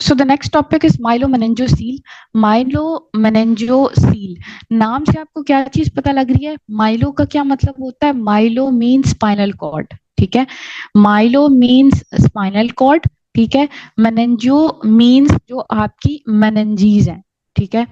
So the next topic is myelomeningocele. Myelomeningocele नाम से आपको क्या चीज पता लग रही है? माइलो का क्या मतलब होता है? माइलो मीन्स स्पाइनल कॉर्ड, ठीक है। माइलो मीन्स स्पाइनल कॉर्ड, ठीक है। मेनिंजो मीन्स जो आपकी मेनिंजीज है, ठीक है।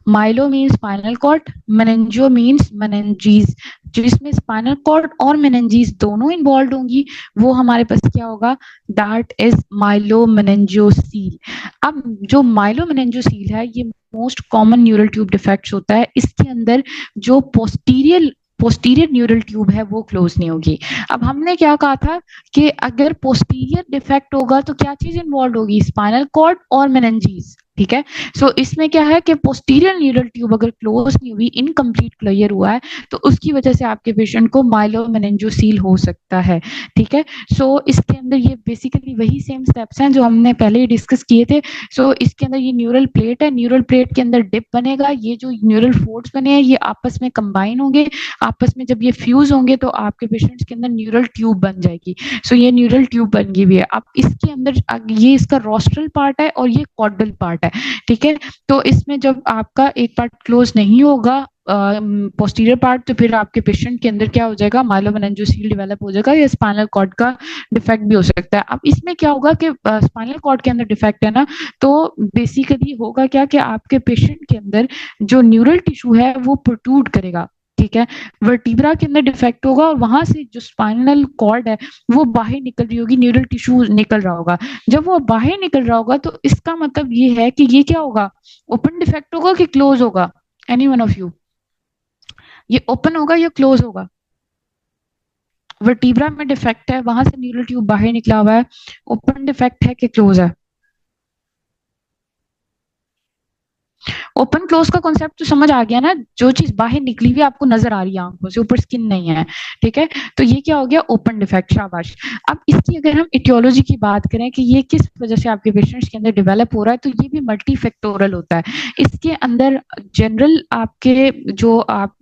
Myelo means spinal cord, meningo means meninges. जिसमें स्पाइनल कॉर्ड और मेनिंजीज दोनों इन्वॉल्व होंगी वो हमारे पास क्या होगा? That is myelomeningocele. अब जो माइलोमेनिंजोसील है ये most common neural tube defects होता है। इसके अंदर जो पोस्टीरियर न्यूरल ट्यूब है वो क्लोज नहीं होगी। अब हमने क्या कहा था कि अगर पोस्टीरियर डिफेक्ट होगा तो क्या चीज इन्वॉल्व होगी? स्पाइनल कॉर्ड और मेनिंजीज, ठीक है। सो इसमें क्या है कि पोस्टीरियर न्यूरल ट्यूब अगर क्लोज नहीं हुई, इनकम्प्लीट क्लियर हुआ है, तो उसकी वजह से आपके पेशेंट को माइलोमेनिंजोसील हो सकता है, ठीक है। सो इसके अंदर ये बेसिकली वही सेम स्टेप्स हैं जो हमने पहले ही डिस्कस किए थे। सो इसके अंदर ये न्यूरल प्लेट है, न्यूरल प्लेट के अंदर डिप बनेगा, ये जो न्यूरल फोर्स बने हैं ये आपस में कंबाइन होंगे, आपस में जब ये फ्यूज होंगे तो आपके पेशेंट्स के अंदर न्यूरल ट्यूब बन जाएगी। सो ये न्यूरल ट्यूब बन गई हुई है। अब इसके अंदर ये इसका रोस्ट्रल पार्ट है और ये कॉर्डल पार्ट है, ठीक है। तो इसमें जब आपका एक पार्ट क्लोज नहीं होगा पोस्टीरियर पार्ट, तो फिर आपके पेशेंट के अंदर क्या हो जाएगा? माइलोमेनिंजोसील डेवलप हो जाएगा, या स्पाइनल कॉर्ड का डिफेक्ट भी हो सकता है। अब इसमें क्या होगा कि स्पाइनल कॉर्ड के अंदर डिफेक्ट है ना, तो बेसिकली होगा क्या कि आपके पेशेंट के अंदर जो न्यूरल टिश्यू है वो प्रोट्रूड करेगा, ठीक है। वर्टिब्रा के अंदर डिफेक्ट होगा और वहां से जो स्पाइनल कॉर्ड है वो बाहर निकल रही होगी, न्यूरल टिश्यू निकल रहा होगा। जब वो बाहर निकल रहा होगा तो इसका मतलब ये है कि ये क्या होगा? ओपन डिफेक्ट होगा कि क्लोज होगा? एनी वन ऑफ यू, ये ओपन होगा या क्लोज होगा? वर्टिब्रा में डिफेक्ट है, वहां से न्यूरल ट्यूब बाहर निकला हुआ है, ओपन डिफेक्ट है कि क्लोज है? ओपन क्लोज का कॉन्सेप्ट तो समझ आ गया ना, जो चीज बाहर निकली हुई आपको नजर आ रही है आंखों से, ऊपर स्किन नहीं है, ठीक है। तो ये क्या हो गया? ओपन डिफेक्ट, शाबाश। अब इसकी अगर हम इटियोलॉजी की बात करें कि ये किस वजह से आपके पेशेंट्स के अंदर डेवलप हो रहा है, तो ये भी मल्टीफैक्टोरल होता है। इसके अंदर जनरल आपके जो आप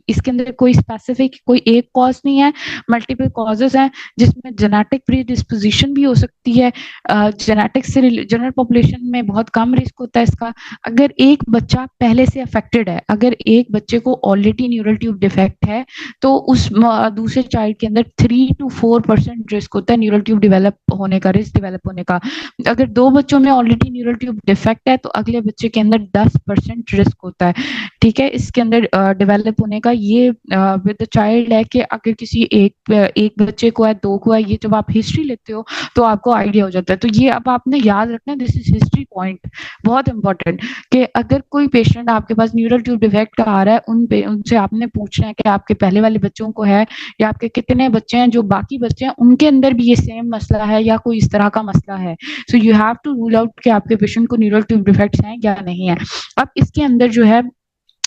इसके अंदर कोई स्पेसिफिक कोई एक कॉज नहीं है, मल्टीपल कॉजेज हैं, जिसमें जेनेटिक प्रीडिस्पोजिशन भी हो सकती है। जेनेटिक्स से जनरल पॉपुलेशन में बहुत कम रिस्क होता है इसका। अगर एक बच्चा पहले से अफेक्टेड है, अगर एक बच्चे को ऑलरेडी न्यूरल ट्यूब डिफेक्ट है, तो उस दूसरे चाइल्ड के अंदर 3 to 4% रिस्क होता है न्यूरल ट्यूब डेवलप होने का, रिस्क डेवलप होने का। अगर 2 बच्चों में ऑलरेडी न्यूरल ट्यूब डिफेक्ट है तो अगले बच्चे के अंदर 10% रिस्क होता है, ठीक है, इसके अंदर डेवलप होने का। ये विद चाइल्ड है कि अगर किसी एक बच्चे को है, 2 को है, ये जब आप हिस्ट्री लेते हो तो आपको आइडिया हो जाता है। तो ये अब आपने याद रखना, दिस इज हिस्ट्री पॉइंट, बहुत इंपॉर्टेंट, कि अगर कोई पेशेंट आपके पास न्यूरल ट्यूब डिफेक्ट आ रहा है, उनसे आपने पूछना है कि आपके पहले वाले बच्चों को है या आपके कितने बच्चे हैं जो बाकी बच्चे हैं उनके अंदर भी ये सेम मसला है या कोई इस तरह का मसला है। So you have to rule out कि आपके पेशेंट को न्यूरल ट्यूब डिफेक्ट्स हैं या नहीं है। अब इसके अंदर जो है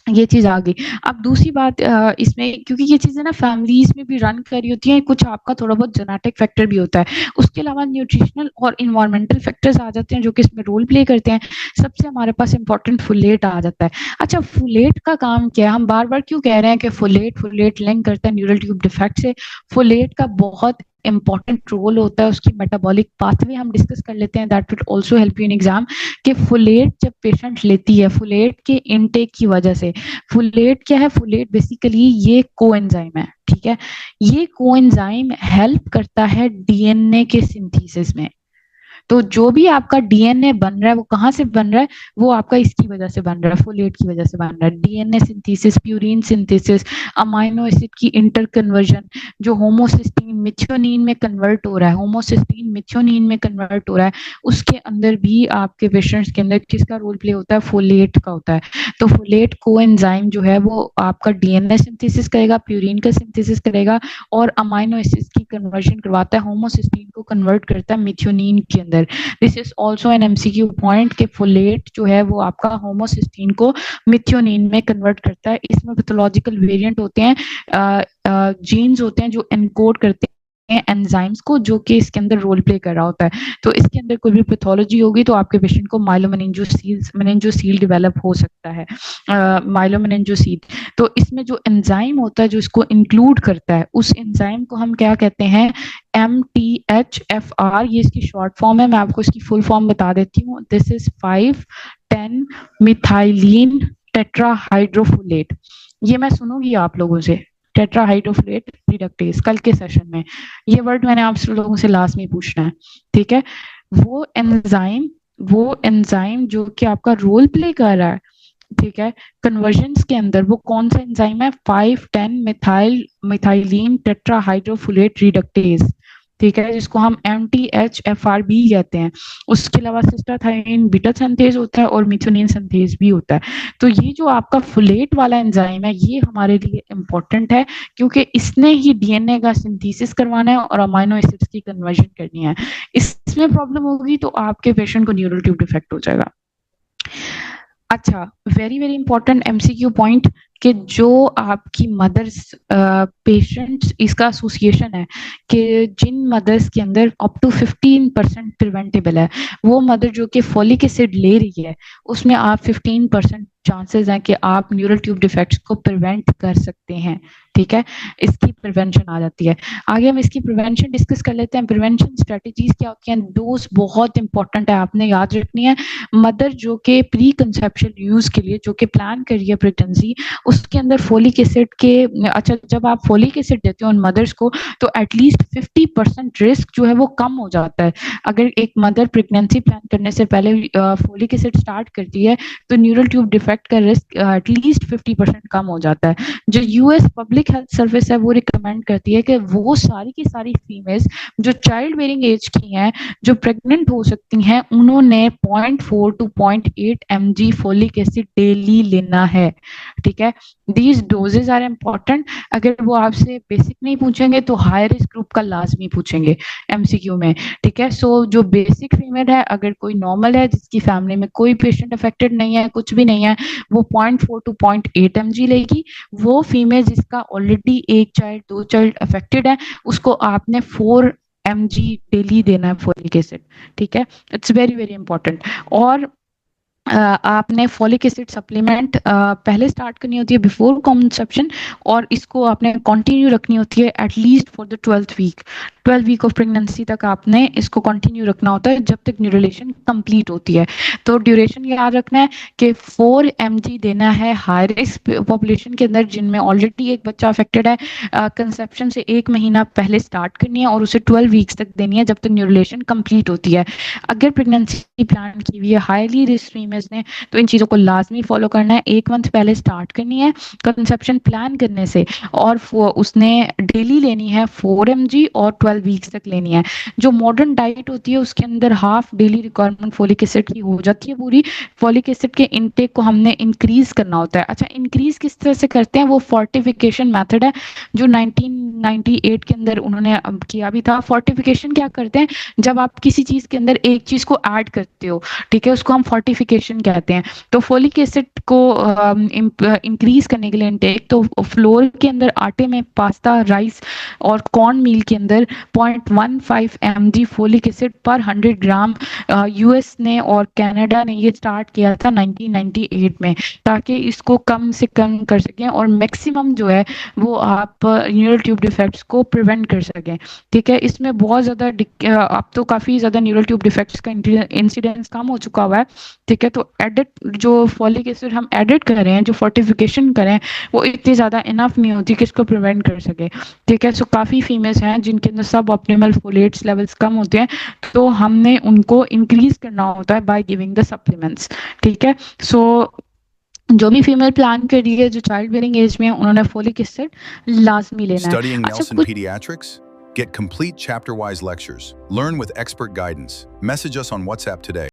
ये चीज आ गई। अब दूसरी बात इसमें, क्योंकि ये चीजें ना फैमिलीज में भी रन कर रही होती हैं, कुछ आपका थोड़ा बहुत जेनेटिक फैक्टर भी होता है, उसके अलावा न्यूट्रिशनल और इन्वायरमेंटल फैक्टर्स आ जाते हैं जो कि इसमें रोल प्ले करते हैं। सबसे हमारे पास इंपॉर्टेंट फोलेट आ जाता है। अच्छा, फोलेट का काम क्या है? हम बार बार क्यों कह रहे हैं कि फोलेट लिंक करता है न्यूरल ट्यूब डिफेक्ट से? फोलेट का बहुत इंपॉर्टेंट रोल होता है, उसकी मेटाबॉलिक पाथवे हम डिस्कस कर लेते हैं, that will also help you in exam. कि फोलेट जब पेशेंट लेती है, फोलेट के इनटेक की वजह से, फोलेट क्या है? फोलेट बेसिकली ये कोएंजाइम है, ठीक है। ये कोएंजाइम हेल्प करता है डीएनए के सिंथेसिस में। तो जो भी आपका डीएनए बन रहा है वो कहाँ से बन रहा है? वो आपका इसकी वजह से बन रहा है, फोलेट की वजह से बन रहा है। DNA synthesis, purine synthesis, amino acid की इंटर कन्वर्जन, जो होमोसिस्टीन मिथ्योनिन में कन्वर्ट हो रहा है, होमोसिस्टीन मिथ्योनिन में कन्वर्ट हो रहा है, उसके अंदर भी आपके पेशेंट्स के अंदर किसका रोल प्ले होता है? फोलेट का होता है। तो फोलेट कोएंजाइम जो है वो आपका डीएनए सिंथेसिस करेगा, प्यूरिन का सिंथेसिस करेगा और अमाइनो एसिड की कन्वर्जन करवाता है, होमोसिस्टीन को कन्वर्ट करता है मिथ्योनिन के अंदर। This is also an MCQ point कि फोलेट जो है वो आपका होमोसिस्टीन को मिथ्योनिन में कन्वर्ट करता है। इसमें पैथोलॉजिकल वेरिएंट होते हैं, जीन्स होते हैं जो एनकोड करते हैं एंजाइम्स को जो कि इसके अंदर रोल प्ले कर रहा होता है। तो इसके अंदर कोई भी पैथोलॉजी होगी तो आपके पेशेंट को मेनिंजोसील डेवलप हो सकता है, माइलोमेनिंजोसील। तो इसमें जो एंजाइम होता है जो इसको इंक्लूड करता है उस एंजाइम को हम क्या कहते हैं, MTHFR, ये इसकी शॉर्ट फॉर्म है। मैं आपको इसकी फुल फॉर्म बता देती हूँ। This is 5,10 methylene tetrahydrofolate. ये मैं सुनूंगी आप लोगों से, टेट्राहाइड्रोफोलेट रिडक्टेज, कल के सेशन में ये वर्ड मैंने आप लोगों से लास्ट में पूछना है, ठीक है। वो एंजाइम जो कि आपका रोल प्ले कर रहा है, ठीक है, कन्वर्जन्स के अंदर, वो कौन सा एंजाइम है, 5,10 मिथाइलिन टेट्राहाइड्रोफोलेट रिडक्टेज, ठीक है, जिसको हम MTHFR भी कहते हैं। उसके अलावा सिस्टाथाइन बीटा सिंथेज होता है और मिथ्योनिन सिंथेज भी होता है। तो ये जो आपका फोलेट वाला एंजाइम है ये हमारे लिए इम्पोर्टेंट है क्योंकि इसने ही DNA का सिंथेसिस करवाना है और अमाइनो एसिड्स की कन्वर्जन करनी है। इसमें प्रॉब्लम होगी तो आपके पेशेंट को न्यूरल ट्यूब डिफेक्ट हो जाएगा। अच्छा, very very important MCQ point कि जो आपकी मदर्स पेशेंट्स, इसका एसोसिएशन है कि जिन मदर्स के अंदर अप टू 15% प्रिवेंटेबल है, वो मदर जो कि फॉलिक एसिड ले रही है उसमें आप 15% चांसेस हैं कि आप न्यूरल ट्यूब डिफेक्ट्स को प्रिवेंट कर सकते हैं, ठीक है। इसकी प्रिवेंशन आ जाती है। आगे हम इसकी प्रिवेंशन डिस्कस कर लेते हैं। प्रिवेंशन स्ट्रेटजीज क्या होती हैं, डोज बहुत इंपॉर्टेंट है, आपने याद रखनी है। मदर जो कि प्री कंसेप्शन यूज के लिए जो कि प्लान कर रही है प्रेगनेंसी, उसके अंदर फोलिक एसिड के, अच्छा, जब आप फोलिक एसिड देते हो उन मदर्स को तो एटलीस्ट 50% रिस्क जो है वो कम हो जाता है। अगर एक मदर प्रेगनेंसी प्लान करने से पहले फोलिक एसिड स्टार्ट करती है तो न्यूरल ट्यूब डिफेक्ट का रिस्क एटलीस्ट 50% कम हो जाता है। जो US पब्लिक हेल्थ सर्विस है वो रिकमेंड करती है कि वो सारी की सारी फीमेल्स जो चाइल्ड बेयरिंग एज की हैं, जो प्रेग्नेंट हो सकती हैं, उन्होंने 0.4 to 0.8 mg folic acid daily लेना है, ठीक है। These dosages are important. अगर वो आपसे बेसिक नहीं पूछेंगे तो हाई रिस्क ग्रुप का लाजमी पूछेंगे MCQ में, ठीक है। सो जो बेसिक फीमेल है, अगर कोई नॉर्मल है जिसकी फैमिली में कोई पेशेंट अफेक्टेड नहीं है, कुछ भी नहीं है, वो 0.4 to 0.8 mg लेगी। वो फीमेल जिसका ऑलरेडी एक चाइल्ड, 2 चाइल्ड अफेक्टेड है, उसको आपने 4 mg डेली देना है फोलिक एसिड, ठीक है। It's very very important. और आपने फोलिक एसिड सप्लीमेंट पहले स्टार्ट करनी होती है बिफोर कंसेप्शन, और इसको आपने कंटिन्यू रखनी होती है at least for the 12 week of pregnancy तक आपने इसको कंटिन्यू रखना होता है जब तक न्यूरुलेशन कंप्लीट होती है। तो ड्यूरेशन याद रखना है कि 4 mg देना है हाई रिस्क पॉपुलेशन के अंदर जिनमें ऑलरेडी एक बच्चा अफेक्टेड है। कंसेप्शन से 1 महीना पहले स्टार्ट करनी है और उसे 12 वीक्स तक देनी है जब तक न्यूरुलेशन कंप्लीट होती है। अगर प्रेगनेंसी प्लान की हुई है हाईली रिस्क फीमेल्स ने तो इन चीज़ों को लाजमी फॉलो करना है। 1 मंथ पहले स्टार्ट करनी है कंसेप्शन प्लान करने से, और उसने डेली लेनी है 4 mg और 12 वीक्स तक लेनी है। जो मॉडर्न डाइट होती है उसके अंदर half daily requirement folic acid की हो जाती है पूरी। फोलिक एसिड के इनटेक को हमने इंक्रीज करना होता है। अच्छा, इंक्रीज किस तरह से करते हैं, वो फोर्टिफिकेशन मेथड है जो 1998 के अंदर उन्होंने किया भी था। फोर्टिफिकेशन क्या करते हैं, जब आप किसी चीज के अंदर एक चीज को ऐड करते हो, ठीक है, उसको हम फोर्टिफिकेशन कहते हैं। तो फोलिक एसिड को इंक्रीज करने के लिए इनटेक, तो फ्लोर के अंदर आटे में पास्ता, राइस और कॉर्न मील के अंदर 0.15 mg फोलिक एसिड पर 100 ग्राम US ने और कनाडा ने ये स्टार्ट किया था 1998 में, ताकि इसको कम से कम कर सकें और मैक्सिमम जो है वो आप न्यूरल ट्यूब डिफेक्ट्स को प्रिवेंट कर सकें, ठीक है। इसमें बहुत ज़्यादा अब तो काफ़ी ज़्यादा न्यूरल ट्यूब डिफेक्ट्स का इंसिडेंस कम हो चुका हुआ है, ठीक है। तो एडिट जो फॉलिक एसिड हम एडिट कर रहे हैं, जो फोर्टिफिकेशन करें, वो इतनी ज़्यादा इनफ नहीं होती कि इसको प्रिवेंट कर सके, ठीक है। सो काफ़ी फीमेल्स हैं जिनके अंदर सब ऑप्टिमल फोलेट्स लेवल्स कम होते हैं, तो हमने उनको इंक्रीज करना होता है बाय गिविंग द सप्लीमेंट्स, ठीक है। सो जो भी फीमेल प्लान कर रही है जो चाइल्ड बेयरिंग एज में है, उन्होंने फोलिक एसिड लाजमी लेना है। Studying अच्छा, Nelson Pediatrics? Get complete chapter-wise lectures. Learn with expert guidance. Message us on WhatsApp today.